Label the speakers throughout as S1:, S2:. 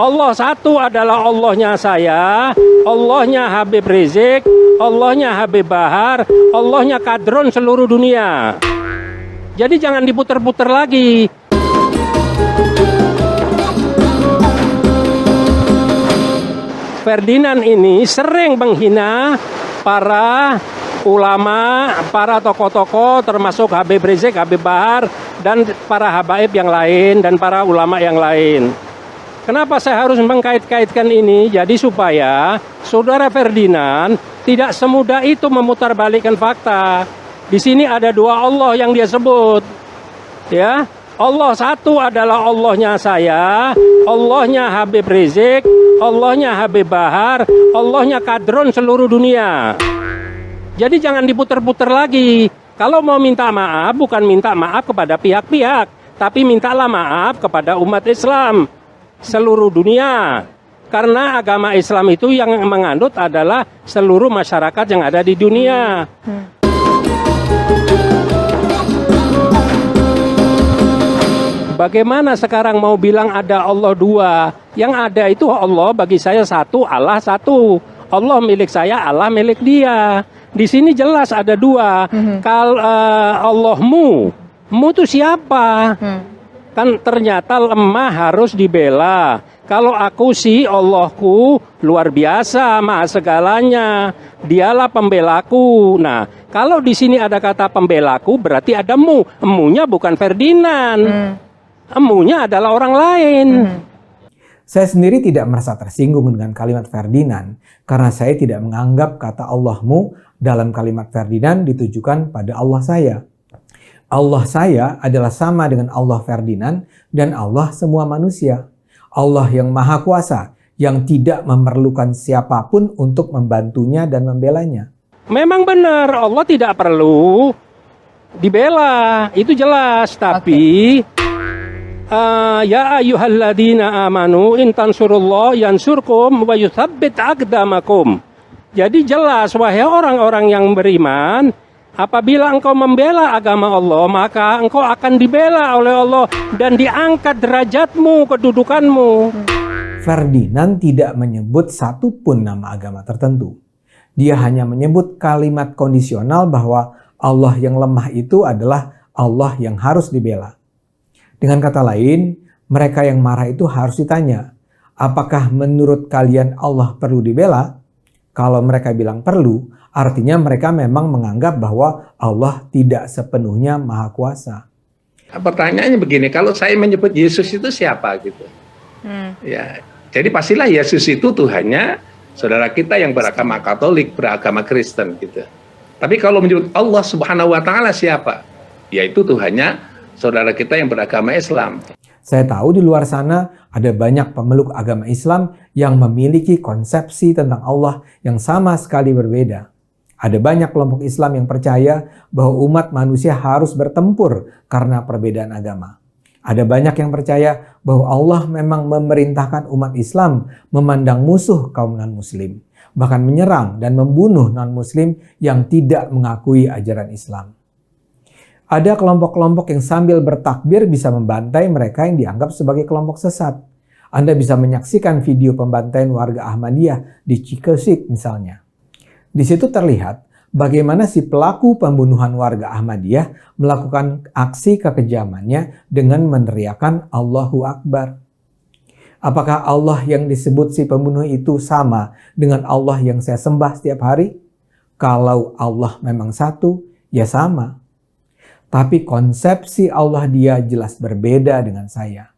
S1: Allah satu adalah Allahnya saya, Allahnya Habib Rizik, Allahnya Habib Bahar, Allahnya kadron seluruh dunia. Jadi jangan diputer-puter lagi. Ferdinand ini sering menghina para ulama, para tokoh-tokoh termasuk Habib Rizik, Habib Bahar, dan para habaib yang lain dan para ulama yang lain. Kenapa saya harus mengkait-kaitkan ini? Jadi supaya saudara Ferdinand tidak semudah itu memutarbalikkan fakta. Di sini ada dua Allah yang dia sebut. Ya, Allah satu adalah Allahnya saya, Allahnya Habib Rizik, Allahnya Habib Bahar, Allahnya kadron seluruh dunia. Jadi jangan diputer-puter lagi. Kalau mau minta maaf, bukan minta maaf kepada pihak-pihak, tapi mintalah maaf kepada umat Islam seluruh dunia. Karena agama Islam itu yang mengandut adalah seluruh masyarakat yang ada di dunia. Bagaimana sekarang mau bilang ada Allah dua? Yang ada itu Allah bagi saya satu, Allah satu. Allah milik saya, Allah milik dia. Di sini jelas ada dua. Kalau Allahmu, mu itu siapa? Kan ternyata lemah harus dibela. Kalau aku sih Allahku luar biasa, maha segalanya. Dialah pembelaku. Nah, kalau di sini ada kata pembelaku berarti ada mu. Emunya bukan Ferdinand. Emunya adalah orang lain.
S2: Saya sendiri tidak merasa tersinggung dengan kalimat Ferdinand karena saya tidak menganggap kata Allahmu dalam kalimat Ferdinand ditujukan pada Allah saya. Allah saya adalah sama dengan Allah Ferdinand dan Allah semua manusia. Allah yang maha kuasa, yang tidak memerlukan siapapun untuk membantunya dan membelanya.
S1: Memang benar, Allah tidak perlu dibela, itu jelas. Tapi ya ayyuhalladzina amanu in tansurullah yansurkum wa yutsabbit aqdamakum. Jadi jelas, wahai orang-orang yang beriman, apabila engkau membela agama Allah, maka engkau akan dibela oleh Allah dan diangkat derajatmu, kedudukanmu.
S2: Ferdinand tidak menyebut satupun nama agama tertentu. Dia hanya menyebut kalimat kondisional bahwa Allah yang lemah itu adalah Allah yang harus dibela. Dengan kata lain, mereka yang marah itu harus ditanya, apakah menurut kalian Allah perlu dibela? Kalau mereka bilang perlu, artinya mereka memang menganggap bahwa Allah tidak sepenuhnya maha kuasa.
S3: Pertanyaannya begini, kalau saya menyebut Yesus itu siapa gitu? Ya, jadi pastilah Yesus itu Tuhannya saudara kita yang beragama Katolik, beragama Kristen gitu. Tapi kalau menyebut Allah Subhanahu wa taala siapa? Yaitu Tuhannya saudara kita yang beragama Islam.
S2: Saya tahu di luar sana ada banyak pemeluk agama Islam yang memiliki konsepsi tentang Allah yang sama sekali berbeda. Ada banyak kelompok Islam yang percaya bahwa umat manusia harus bertempur karena perbedaan agama. Ada banyak yang percaya bahwa Allah memang memerintahkan umat Islam memandang musuh kaum non-muslim, bahkan menyerang dan membunuh non-muslim yang tidak mengakui ajaran Islam. Ada kelompok-kelompok yang sambil bertakbir bisa membantai mereka yang dianggap sebagai kelompok sesat. Anda bisa menyaksikan video pembantaian warga Ahmadiyah di Cikesik misalnya. Di situ terlihat bagaimana si pelaku pembunuhan warga Ahmadiyah melakukan aksi kekejamannya dengan meneriakkan Allahu Akbar. Apakah Allah yang disebut si pembunuh itu sama dengan Allah yang saya sembah setiap hari? Kalau Allah memang satu, ya sama. Tapi konsepsi Allah dia jelas berbeda dengan saya.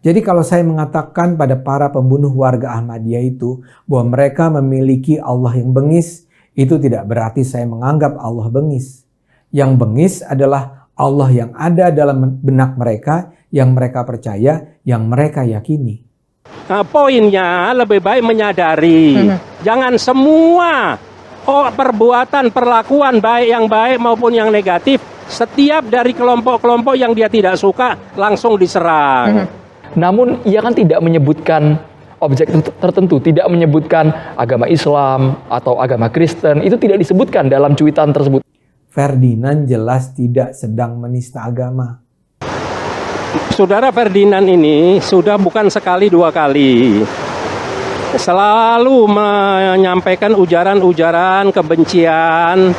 S2: Jadi kalau saya mengatakan pada para pembunuh warga Ahmadiyah itu bahwa mereka memiliki Allah yang bengis, itu tidak berarti saya menganggap Allah bengis. Yang bengis adalah Allah yang ada dalam benak mereka, yang mereka percaya, yang mereka yakini.
S1: Nah, poinnya lebih baik menyadari. Jangan semua perbuatan, perlakuan baik yang baik maupun yang negatif, setiap dari kelompok-kelompok yang dia tidak suka langsung diserang.
S4: Namun ia kan tidak menyebutkan objek tertentu, tidak menyebutkan agama Islam atau agama Kristen, itu tidak disebutkan dalam cuitan tersebut.
S2: Ferdinand jelas tidak sedang menista agama.
S1: Saudara Ferdinand ini sudah bukan sekali dua kali selalu menyampaikan ujaran-ujaran kebencian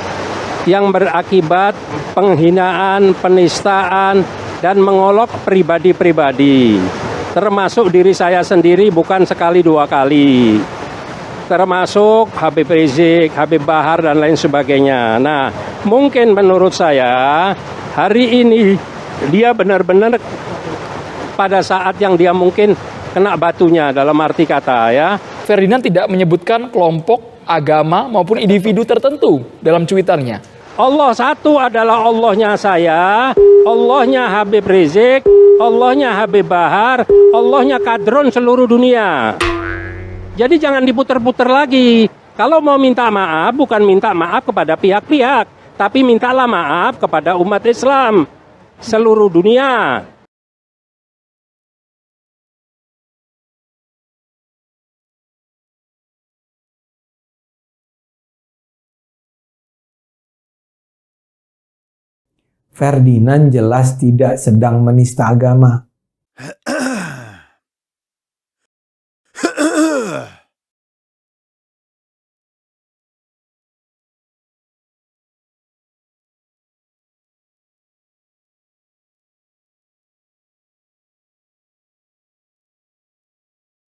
S1: yang berakibat penghinaan, penistaan, dan mengolok pribadi-pribadi. Termasuk diri saya sendiri bukan sekali dua kali. Termasuk Habib Rizik, Habib Bahar, dan lain sebagainya. Nah, mungkin menurut saya hari ini dia benar-benar pada saat yang dia mungkin kena batunya dalam arti kata ya.
S4: Ferdinand tidak menyebutkan kelompok, agama, maupun individu tertentu dalam cuitannya.
S1: Allah satu adalah Allahnya saya, Allahnya Habib Rizik, Allahnya Habib Bahar, Allahnya kadron seluruh dunia. Jadi jangan diputer-puter lagi. Kalau mau minta maaf, bukan minta maaf kepada pihak-pihak, tapi mintalah maaf kepada umat Islam seluruh dunia.
S2: Ferdinand jelas tidak sedang menista agama.